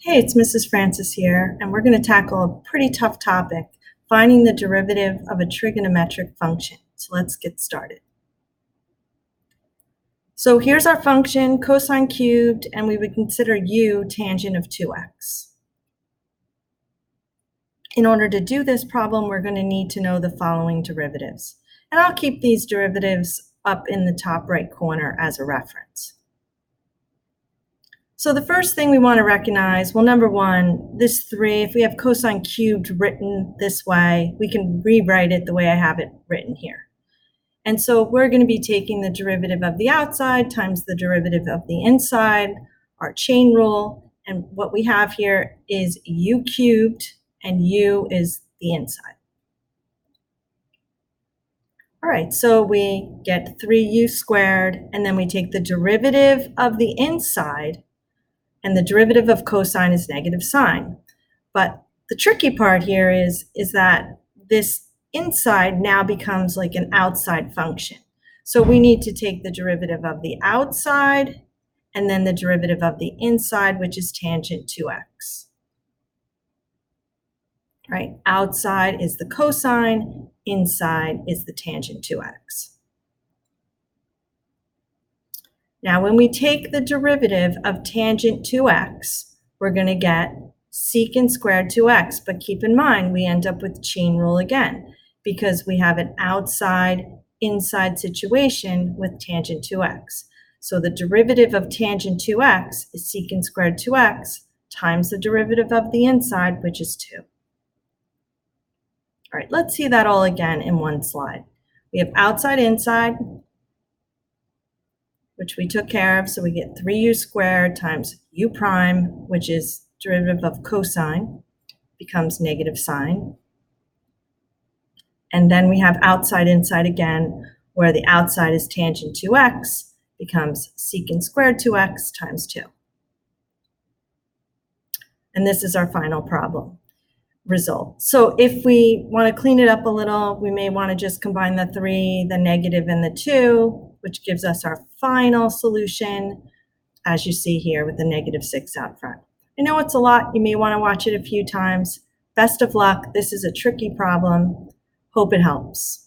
Hey, it's Mrs. Francis here, and we're going to tackle a pretty tough topic, finding the derivative of a trigonometric function. So let's get started. So here's our function, cosine cubed, and we would consider u tangent of 2x. In order to do this problem, we're going to need to know the following derivatives. And I'll keep these derivatives up in the top right corner as a reference. So the first thing we want to recognize, well, number one, this 3, if we have cosine cubed written this way, we can rewrite it the way I have it written here. And so we're going to be taking the derivative of the outside times the derivative of the inside, our chain rule, and what we have here is u cubed, and u is the inside. All right, so we get 3u squared, and then we take the derivative of the inside, and the derivative of cosine is negative sine. But the tricky part here is that this inside now becomes like an outside function. So we need to take the derivative of the outside and then the derivative of the inside, which is tangent 2x. Right? Outside is the cosine, inside is the tangent 2x. Now, when we take the derivative of tangent 2x, we're going to get secant squared 2x. But keep in mind, we end up with chain rule again, because we have an outside-inside situation with tangent 2x. So the derivative of tangent 2x is secant squared 2x times the derivative of the inside, which is 2. All right, let's see that all again in one slide. We have outside, inside, which we took care of, so we get 3u squared times u prime, which is derivative of cosine, becomes negative sine. And then we have outside, inside again, where the outside is tangent 2x, becomes secant squared 2x times 2. And this is our final problem result. So if we want to clean it up a little, we may want to just combine the 3, the negative, and the 2, which gives us our final solution, as you see here with the negative 6 out front. I know it's a lot. You may want to watch it a few times. Best of luck. This is a tricky problem. Hope it helps.